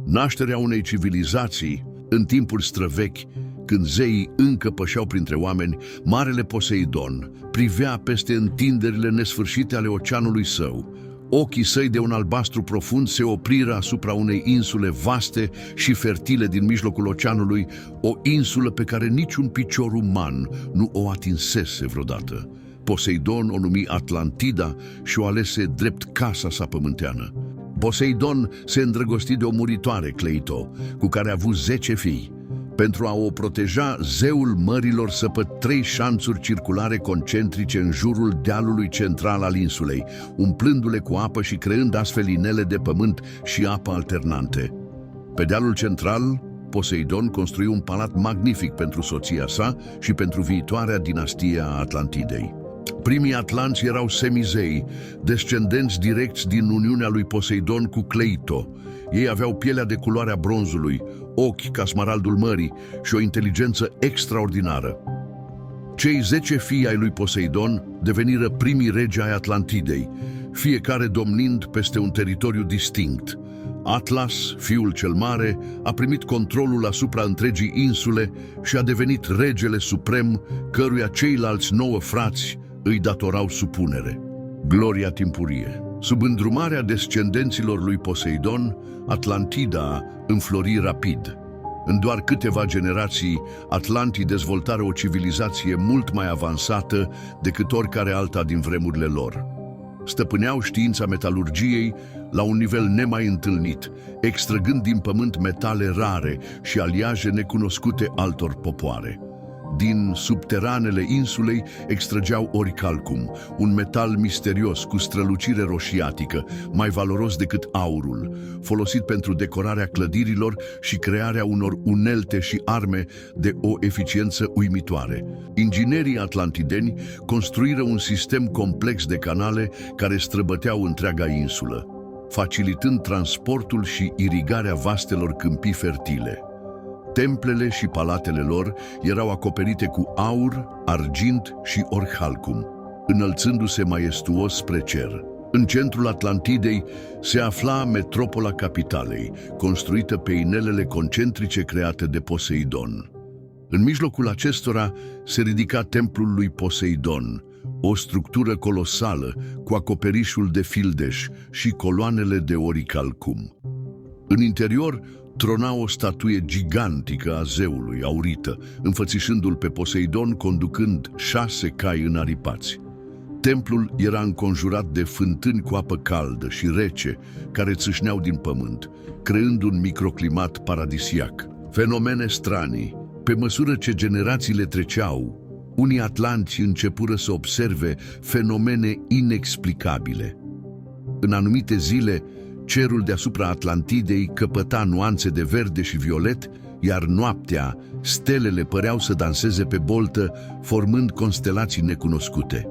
Nașterea unei civilizații, în timpuri străvechi, când zeii încă pășeau printre oameni, marele Poseidon privea peste întinderile nesfârșite ale oceanului său. Ochii săi de un albastru profund se opriră asupra unei insule vaste și fertile din mijlocul oceanului, o insulă pe care niciun picior uman nu o atinsese vreodată. Poseidon o numi Atlantida și o alese drept casa sa pământeană. Poseidon se îndrăgosti de o muritoare, Cleito, cu care a avut 10 fii. Pentru a o proteja, zeul mărilor săpă 3 șanțuri circulare concentrice în jurul dealului central al insulei, umplându-le cu apă și creând astfel inele de pământ și apă alternante. Pe dealul central, Poseidon construi un palat magnific pentru soția sa și pentru viitoarea dinastie a Atlantidei. Primii atlanți erau semizei, descendenți direcți din uniunea lui Poseidon cu Cleito. Ei aveau pielea de culoarea bronzului, ochi ca smaraldul mării și o inteligență extraordinară. Cei 10 fii ai lui Poseidon deveniră primii regi ai Atlantidei, fiecare domnind peste un teritoriu distinct. Atlas, fiul cel mare, a primit controlul asupra întregii insule și a devenit regele suprem, căruia ceilalți 9 frați îi datorau supunere. Gloria timpurie. Sub îndrumarea descendenților lui Poseidon, Atlantida înflori rapid. În doar câteva generații, atlantii dezvoltară o civilizație mult mai avansată decât oricare alta din vremurile lor. Stăpâneau știința metalurgiei la un nivel nemai întâlnit, extrăgând din pământ metale rare și aliaje necunoscute altor popoare. Din subteranele insulei extrăgeau oricalcum, un metal misterios cu strălucire roșiatică, mai valoros decât aurul, folosit pentru decorarea clădirilor și crearea unor unelte și arme de o eficiență uimitoare. Inginerii atlantideni construiră un sistem complex de canale care străbăteau întreaga insulă, facilitând transportul și irigarea vastelor câmpii fertile. Templele și palatele lor erau acoperite cu aur, argint și orichalcum, înălțându-se maestuos spre cer. În centrul Atlantidei se afla metropola capitalei, construită pe inelele concentrice create de Poseidon. În mijlocul acestora se ridica templul lui Poseidon, o structură colosală cu acoperișul de fildeș și coloanele de orichalcum. În interior trona o statuie gigantică a zeului, aurită, înfățișându-l pe Poseidon conducând 6 cai înaripați. Templul era înconjurat de fântâni cu apă caldă și rece care țâșneau din pământ, creând un microclimat paradisiac. Fenomene stranii. Pe măsură ce generațiile treceau, unii atlanți începură să observe fenomene inexplicabile. În anumite zile, cerul deasupra Atlantidei căpăta nuanțe de verde și violet, iar noaptea, stelele păreau să danseze pe boltă, formând constelații necunoscute.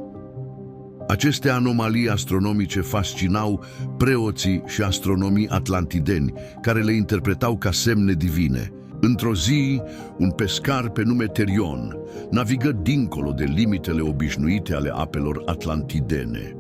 Aceste anomalii astronomice fascinau preoții și astronomii atlantideni, care le interpretau ca semne divine. Într-o zi, un pescar pe nume Terion navigă dincolo de limitele obișnuite ale apelor atlantidene.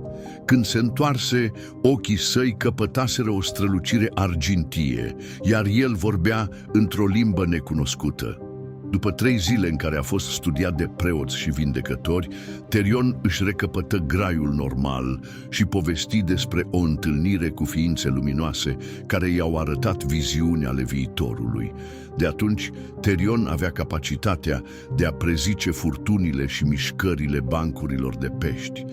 Când se întoarse, ochii săi căpătaseră o strălucire argintie, iar el vorbea într-o limbă necunoscută. După 3 zile în care a fost studiat de preoți și vindecători, Terion își recăpătă graiul normal și povesti despre o întâlnire cu ființe luminoase care i-au arătat viziuni ale viitorului. De atunci, Terion avea capacitatea de a prezice furtunile și mișcările bancurilor de pești,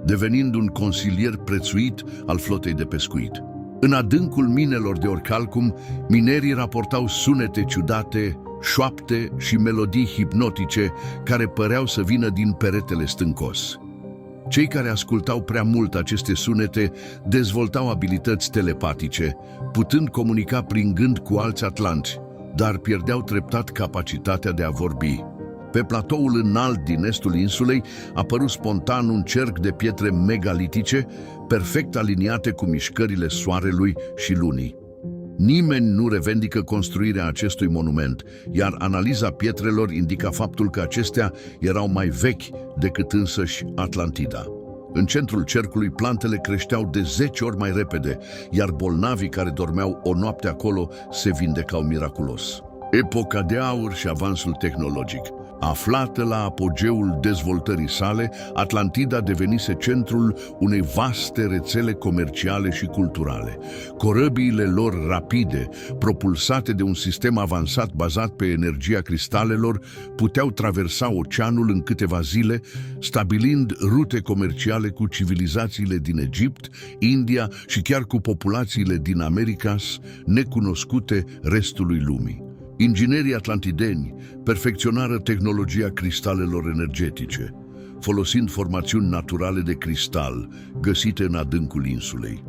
devenind un consilier prețuit al flotei de pescuit. În adâncul minelor de orichalcum, minerii raportau sunete ciudate, șoapte și melodii hipnotice care păreau să vină din peretele stâncos. Cei care ascultau prea mult aceste sunete dezvoltau abilități telepatice, putând comunica prin gând cu alți atlanți, dar pierdeau treptat capacitatea de a vorbi. Pe platoul înalt din estul insulei a apărut spontan un cerc de pietre megalitice, perfect aliniate cu mișcările soarelui și lunii. Nimeni nu revendică construirea acestui monument, iar analiza pietrelor indica faptul că acestea erau mai vechi decât însăși Atlantida. În centrul cercului, plantele creșteau de 10 ori mai repede, iar bolnavii care dormeau o noapte acolo se vindecau miraculos. Epoca de aur și avansul tehnologic. Aflată la apogeul dezvoltării sale, Atlantida devenise centrul unei vaste rețele comerciale și culturale. Corăbiile lor rapide, propulsate de un sistem avansat bazat pe energia cristalelor, puteau traversa oceanul în câteva zile, stabilind rute comerciale cu civilizațiile din Egipt, India și chiar cu populațiile din Americas, necunoscute restului lumii. Inginerii atlantideni perfecționară tehnologia cristalelor energetice, folosind formațiuni naturale de cristal găsite în adâncul insulei.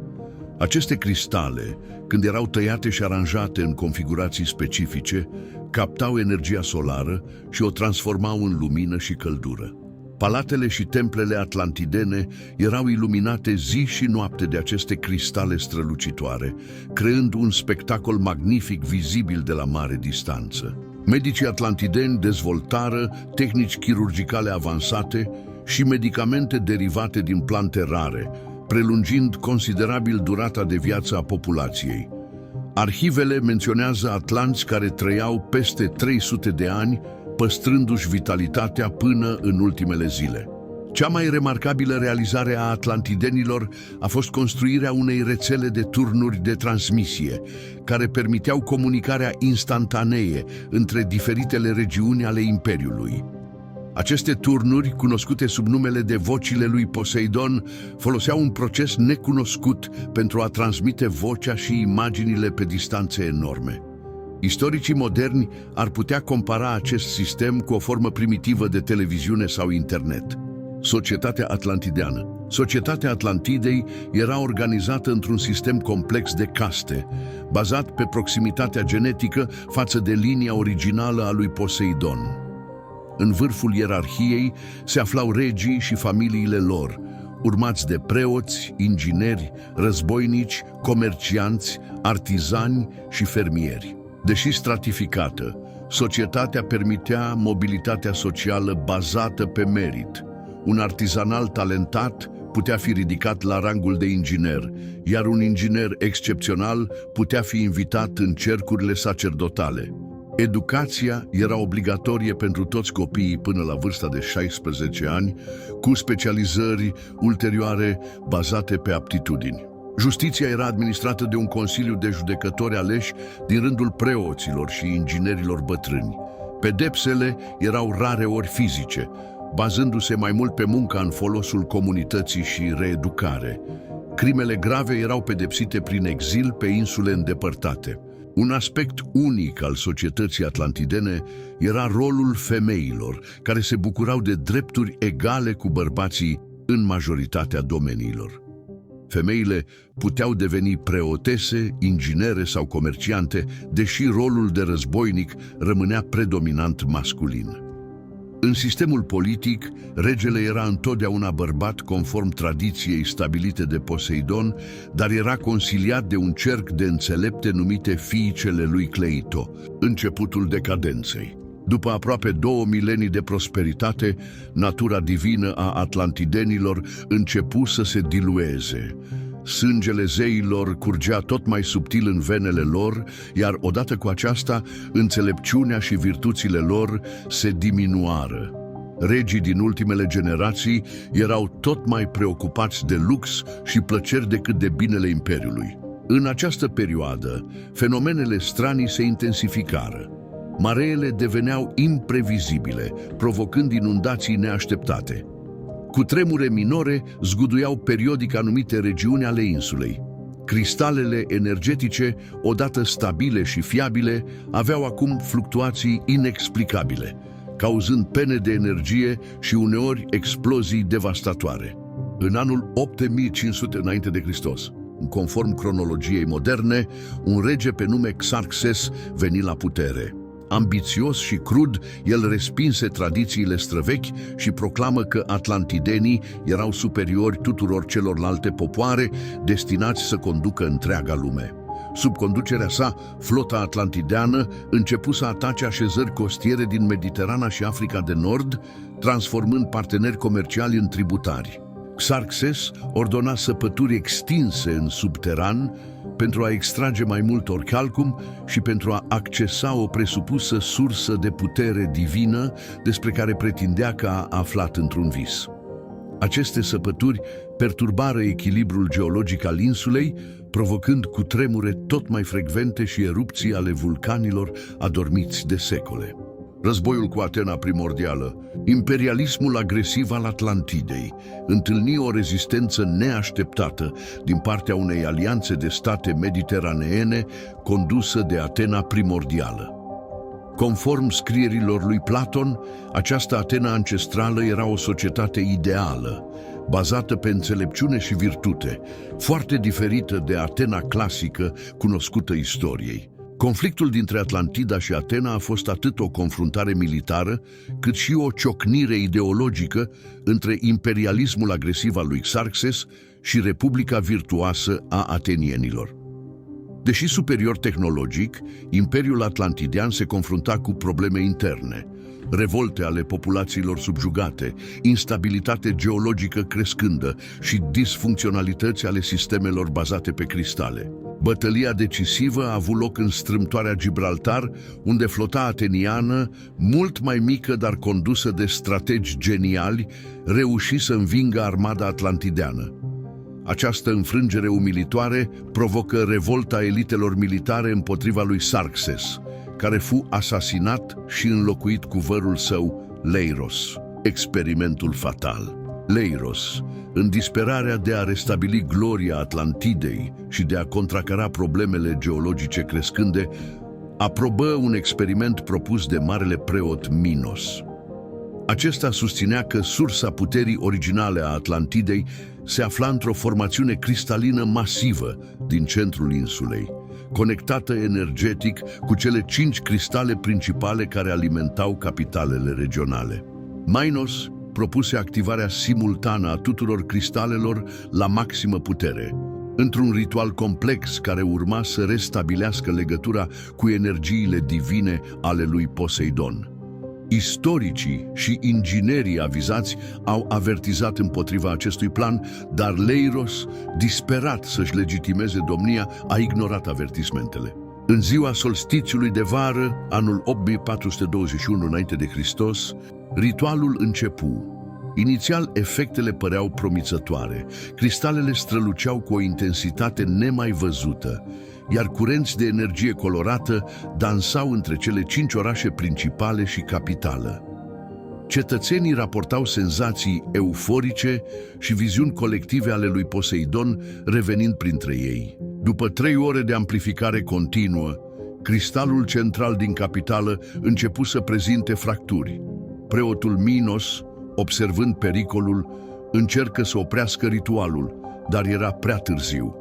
Aceste cristale, când erau tăiate și aranjate în configurații specifice, captau energia solară și o transformau în lumină și căldură. Palatele și templele atlantidene erau iluminate zi și noapte de aceste cristale strălucitoare, creând un spectacol magnific vizibil de la mare distanță. Medicii atlantideni dezvoltară tehnici chirurgicale avansate și medicamente derivate din plante rare, prelungind considerabil durata de viață a populației. Arhivele menționează atlanți care trăiau peste 300 de ani, păstrându-și vitalitatea până în ultimele zile. Cea mai remarcabilă realizare a atlantidenilor a fost construirea unei rețele de turnuri de transmisie, care permiteau comunicarea instantanee între diferitele regiuni ale Imperiului. Aceste turnuri, cunoscute sub numele de vocile lui Poseidon, foloseau un proces necunoscut pentru a transmite vocea și imaginile pe distanțe enorme. Istoricii moderni ar putea compara acest sistem cu o formă primitivă de televiziune sau internet. Societatea atlantideană. Societatea Atlantidei era organizată într-un sistem complex de caste, bazat pe proximitatea genetică față de linia originală a lui Poseidon. În vârful ierarhiei se aflau regii și familiile lor, urmați de preoți, ingineri, războinici, comercianți, artizani și fermieri. Deși stratificată, societatea permitea mobilitatea socială bazată pe merit. Un artizanal talentat putea fi ridicat la rangul de inginer, iar un inginer excepțional putea fi invitat în cercurile sacerdotale. Educația era obligatorie pentru toți copiii până la vârsta de 16 ani, cu specializări ulterioare bazate pe aptitudini. Justiția era administrată de un consiliu de judecători aleși din rândul preoților și inginerilor bătrâni. Pedepsele erau rareori fizice, bazându-se mai mult pe munca în folosul comunității și reeducare. Crimele grave erau pedepsite prin exil pe insule îndepărtate. Un aspect unic al societății atlantidene era rolul femeilor, care se bucurau de drepturi egale cu bărbații în majoritatea domeniilor. Femeile puteau deveni preotese, inginere sau comerciante, deși rolul de războinic rămânea predominant masculin. În sistemul politic, regele era întotdeauna bărbat conform tradiției stabilite de Poseidon, dar era consiliat de un cerc de înțelepte numite fiicele lui Cleito, începutul decadenței. După aproape 2 milenii de prosperitate, natura divină a atlantidenilor începu să se dilueze. Sângele zeilor curgea tot mai subtil în venele lor, iar odată cu aceasta, înțelepciunea și virtuțile lor se diminuară. Regii din ultimele generații erau tot mai preocupați de lux și plăceri decât de binele imperiului. În această perioadă, fenomenele stranii se intensificară. Mareele deveneau imprevizibile, provocând inundații neașteptate. Cutremure minore zguduiau periodic anumite regiuni ale insulei. Cristalele energetice, odată stabile și fiabile, aveau acum fluctuații inexplicabile, cauzând pene de energie și uneori explozii devastatoare. În anul 8500 înainte de Hristos, conform cronologiei moderne, un rege pe nume Xarxes veni la putere. Ambițios și crud, el respinse tradițiile străvechi și proclamă că atlantidenii erau superiori tuturor celorlalte popoare destinați să conducă întreaga lume. Sub conducerea sa, flota atlantideană începu să atace așezări costiere din Mediterana și Africa de Nord, transformând parteneri comerciali în tributari. Xerxes ordona săpături extinse în subteran pentru a extrage mai mult oricalcum și pentru a accesa o presupusă sursă de putere divină despre care pretindea că a aflat într-un vis. Aceste săpături perturbară echilibrul geologic al insulei, provocând cutremure tot mai frecvente și erupții ale vulcanilor adormiți de secole. Războiul cu Atena primordială, imperialismul agresiv al Atlantidei, întâlni o rezistență neașteptată din partea unei alianțe de state mediteraneene condusă de Atena primordială. Conform scrierilor lui Platon, această Atena ancestrală era o societate ideală, bazată pe înțelepciune și virtute, foarte diferită de Atena clasică cunoscută istoriei. Conflictul dintre Atlantida și Atena a fost atât o confruntare militară, cât și o ciocnire ideologică între imperialismul agresiv al lui Xerxes și Republica virtuoasă a atenienilor. Deși superior tehnologic, Imperiul Atlantidean se confrunta cu probleme interne, revolte ale populațiilor subjugate, instabilitate geologică crescândă și disfuncționalități ale sistemelor bazate pe cristale. Bătălia decisivă a avut loc în strâmtoarea Gibraltar, unde flota ateniană, mult mai mică, dar condusă de strategi geniali, reuși să învingă armada atlantideană. Această înfrângere umilitoare provocă revolta elitelor militare împotriva lui Xerxes, care fu asasinat și înlocuit cu vărul său, Leiros. Experimentul fatal. Leiros, în disperarea de a restabili gloria Atlantidei și de a contracara problemele geologice crescânde, aprobă un experiment propus de marele preot Minos. Acesta susținea că sursa puterii originale a Atlantidei se afla într-o formațiune cristalină masivă din centrul insulei, conectată energetic cu cele 5 cristale principale care alimentau capitalele regionale. Minos propuse activarea simultană a tuturor cristalelor la maximă putere, într-un ritual complex care urma să restabilească legătura cu energiile divine ale lui Poseidon. Istoricii și inginerii avizați au avertizat împotriva acestui plan, dar Leiros, disperat să-și legitimeze domnia, a ignorat avertismentele. În ziua solstițiului de vară, anul 8421 înainte de Hristos, ritualul începu. Inițial, efectele păreau promițătoare. Cristalele străluceau cu o intensitate nemai văzută, iar curenți de energie colorată dansau între cele 5 orașe principale și capitală. Cetățenii raportau senzații euforice și viziuni colective ale lui Poseidon revenind printre ei. După 3 ore de amplificare continuă, cristalul central din capitală începu să prezinte fracturi. Preotul Minos, observând pericolul, încercă să oprească ritualul, dar era prea târziu.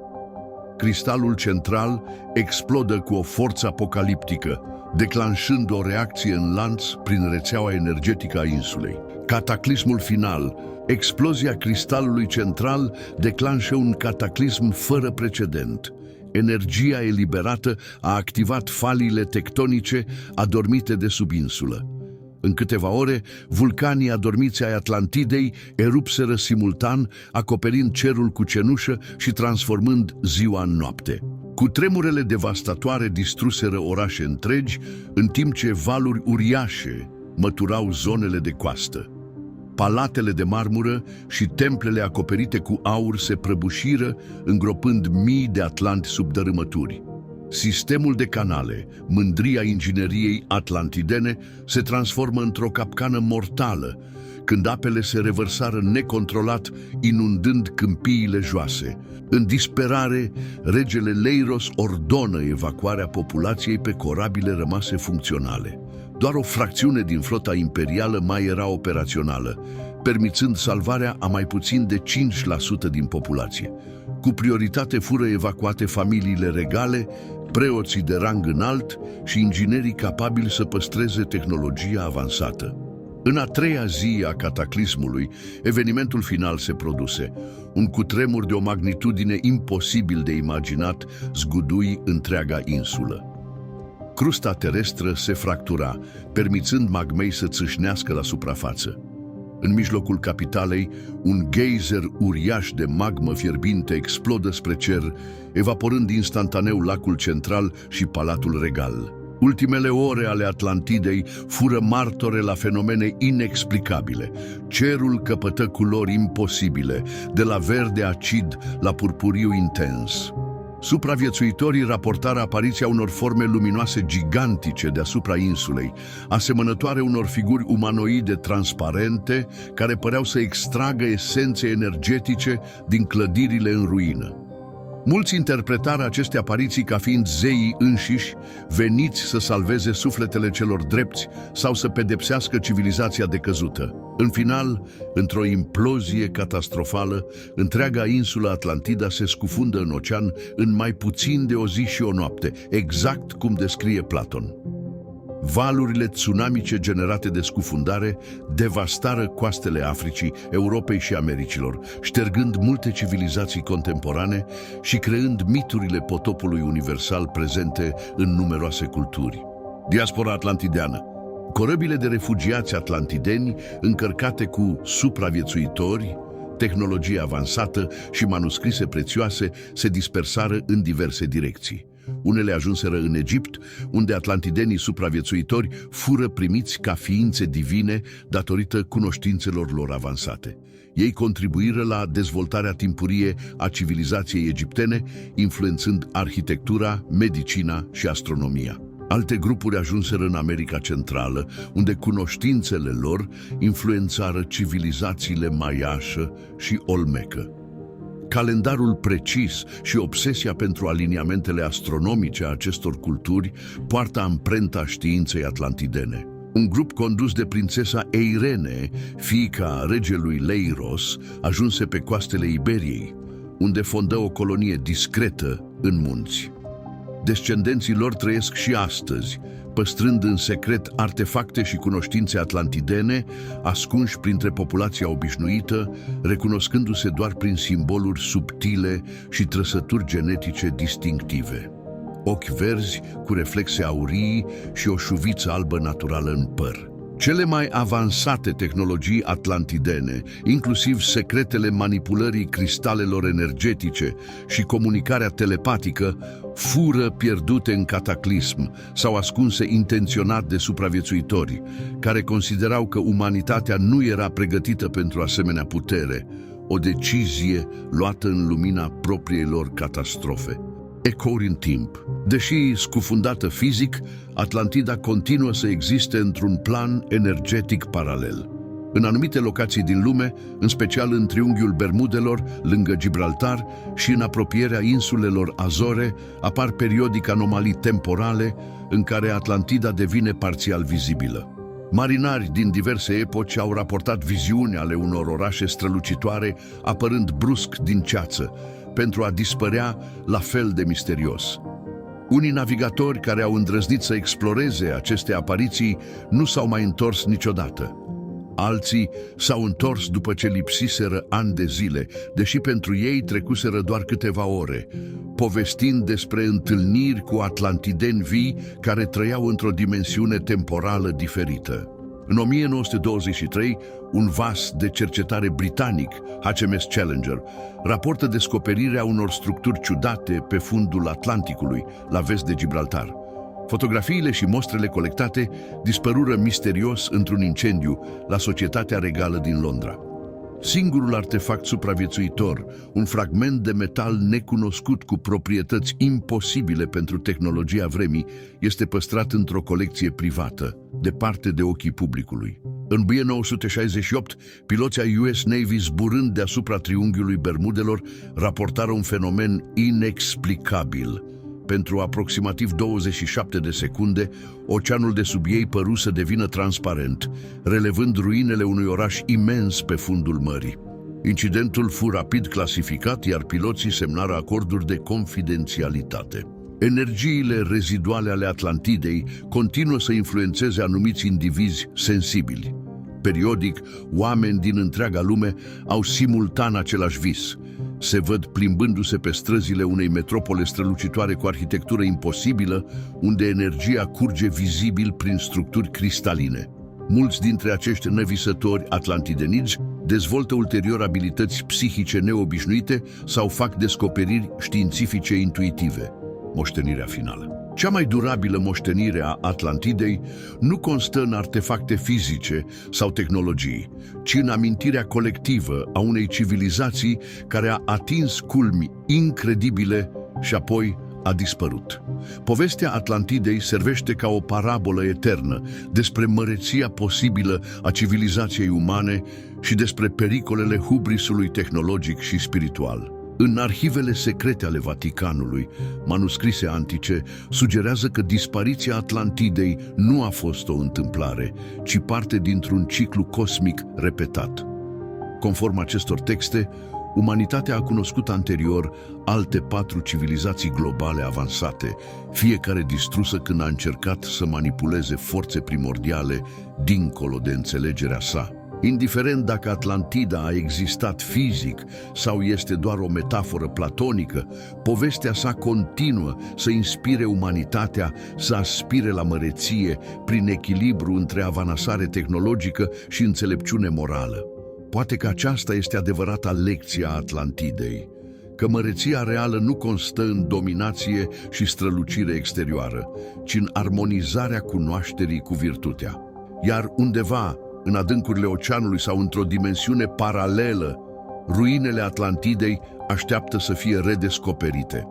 Cristalul central explodă cu o forță apocaliptică, declanșând o reacție în lanț prin rețeaua energetică a insulei. Cataclismul final. Explozia cristalului central declanșă un cataclism fără precedent. Energia eliberată a activat faliile tectonice adormite de sub insulă. În câteva ore, vulcanii adormiți ai Atlantidei erupseră simultan, acoperind cerul cu cenușă și transformând ziua în noapte. Cutremurele devastatoare distruseră orașe întregi, în timp ce valuri uriașe măturau zonele de coastă. Palatele de marmură și templele acoperite cu aur se prăbușiră, îngropând mii de atlanti sub dărâmături. Sistemul de canale, mândria ingineriei atlantidene, se transformă într-o capcană mortală, când apele se revărsară necontrolat, inundând câmpiile joase. În disperare, regele Leiros ordonă evacuarea populației pe corabile rămase funcționale. Doar o fracțiune din flota imperială mai era operațională, permițând salvarea a mai puțin de 5% din populație. Cu prioritate fură evacuate familiile regale, preoții de rang înalt și inginerii capabili să păstreze tehnologia avansată. În a 3-a zi a cataclismului, evenimentul final se produse. Un cutremur de o magnitudine imposibil de imaginat zgudui întreaga insulă. Crusta terestră se fractura, permițând magmei să țâșnească la suprafață. În mijlocul capitalei, un geyser uriaș de magmă fierbinte explodă spre cer, evaporând instantaneu lacul central și palatul regal. Ultimele ore ale Atlantidei fură martore la fenomene inexplicabile. Cerul căpătă culori imposibile, de la verde acid la purpuriu intens. Supraviețuitorii raportară apariția unor forme luminoase gigantice deasupra insulei, asemănătoare unor figuri umanoide transparente care păreau să extragă esențe energetice din clădirile în ruină. Mulți interpretară aceste apariții ca fiind zeii înșiși, veniți să salveze sufletele celor drepți sau să pedepsească civilizația decăzută. În final, într-o implozie catastrofală, întreaga insulă Atlantida se scufundă în ocean în mai puțin de o zi și o noapte, exact cum descrie Platon. Valurile tsunamice generate de scufundare devastară coastele Africii, Europei și Americilor, ștergând multe civilizații contemporane și creând miturile potopului universal prezente în numeroase culturi. Diaspora atlantideană. Corăbile de refugiați atlantideni încărcate cu supraviețuitori, tehnologie avansată și manuscrise prețioase se dispersară în diverse direcții. Unele ajunseră în Egipt, unde atlantidenii supraviețuitori fură primiți ca ființe divine datorită cunoștințelor lor avansate. Ei contribuiră la dezvoltarea timpurie a civilizației egiptene, influențând arhitectura, medicina și astronomia. Alte grupuri ajunseră în America Centrală, unde cunoștințele lor influențară civilizațiile maiașă și olmecă. Calendarul precis și obsesia pentru aliniamentele astronomice a acestor culturi poartă amprenta științei atlantidene. Un grup condus de prințesa Eirene, fiica regelui Leiros, ajunse pe coastele Iberiei, unde fondă o colonie discretă în munți. Descendenții lor trăiesc și astăzi, păstrând în secret artefacte și cunoștințe atlantidene, ascunși printre populația obișnuită, recunoscându-se doar prin simboluri subtile și trăsături genetice distinctive. Ochi verzi cu reflexe aurii și o șuviță albă naturală în păr. Cele mai avansate tehnologii atlantidene, inclusiv secretele manipulării cristalelor energetice și comunicarea telepatică, fură pierdute în cataclism sau ascunse intenționat de supraviețuitori, care considerau că umanitatea nu era pregătită pentru asemenea putere, o decizie luată în lumina propriei lor catastrofe. Ecouri în timp. Deși scufundată fizic, Atlantida continuă să existe într-un plan energetic paralel. În anumite locații din lume, în special în triunghiul Bermudelor, lângă Gibraltar și în apropierea insulelor Azore, apar periodic anomalii temporale în care Atlantida devine parțial vizibilă. Marinari din diverse epoci au raportat viziuni ale unor orașe strălucitoare apărând brusc din ceață, pentru a dispărea la fel de misterios. Unii navigatori care au îndrăznit să exploreze aceste apariții nu s-au mai întors niciodată. Alții s-au întors după ce lipsiseră ani de zile, deși pentru ei trecuseră doar câteva ore, povestind despre întâlniri cu atlantideni vii care trăiau într-o dimensiune temporală diferită. În 1923, un vas de cercetare britanic, HMS Challenger, raportă descoperirea unor structuri ciudate pe fundul Atlanticului, la vest de Gibraltar. Fotografiile și mostrele colectate dispărură misterios într-un incendiu la Societatea Regală din Londra. Singurul artefact supraviețuitor, un fragment de metal necunoscut cu proprietăți imposibile pentru tehnologia vremii, este păstrat într-o colecție privată, departe de ochii publicului. În 1968, piloții ai US Navy zburând deasupra triunghiului Bermudelor raportară un fenomen inexplicabil. Pentru aproximativ 27 de secunde, oceanul de sub ei păru să devină transparent, relevând ruinele unui oraș imens pe fundul mării. Incidentul fu rapid clasificat, iar piloții semnară acorduri de confidențialitate. Energiile reziduale ale Atlantidei continuă să influențeze anumiți indivizi sensibili. Periodic, oameni din întreaga lume au simultan același vis. Se văd plimbându-se pe străzile unei metropole strălucitoare cu arhitectură imposibilă, unde energia curge vizibil prin structuri cristaline. Mulți dintre acești nevisători atlantidenici dezvoltă ulterior abilități psihice neobișnuite sau fac descoperiri științifice intuitive. Moștenirea finală. Cea mai durabilă moștenire a Atlantidei nu constă în artefacte fizice sau tehnologii, ci în amintirea colectivă a unei civilizații care a atins culmi incredibile și apoi a dispărut. Povestea Atlantidei servește ca o parabolă eternă despre măreția posibilă a civilizației umane și despre pericolele hubrisului tehnologic și spiritual. În arhivele secrete ale Vaticanului, manuscrise antice sugerează că dispariția Atlantidei nu a fost o întâmplare, ci parte dintr-un ciclu cosmic repetat. Conform acestor texte, umanitatea a cunoscut anterior alte 4 civilizații globale avansate, fiecare distrusă când a încercat să manipuleze forțe primordiale dincolo de înțelegerea sa. Indiferent dacă Atlantida a existat fizic sau este doar o metaforă platonică, povestea sa continuă să inspire umanitatea să aspire la măreție prin echilibru între avansare tehnologică și înțelepciune morală. Poate că aceasta este adevărata lecție a Atlantidei, că măreția reală nu constă în dominație și strălucire exterioară, ci în armonizarea cunoașterii cu virtutea. Iar undeva, în adâncurile oceanului sau într-o dimensiune paralelă, ruinele Atlantidei așteaptă să fie redescoperite.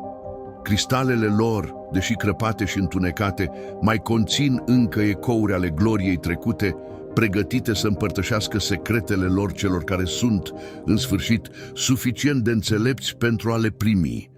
Cristalele lor, deși crăpate și întunecate, mai conțin încă ecouri ale gloriei trecute, pregătite să împărtășească secretele lor celor care sunt, în sfârșit, suficient de înțelepți pentru a le primi.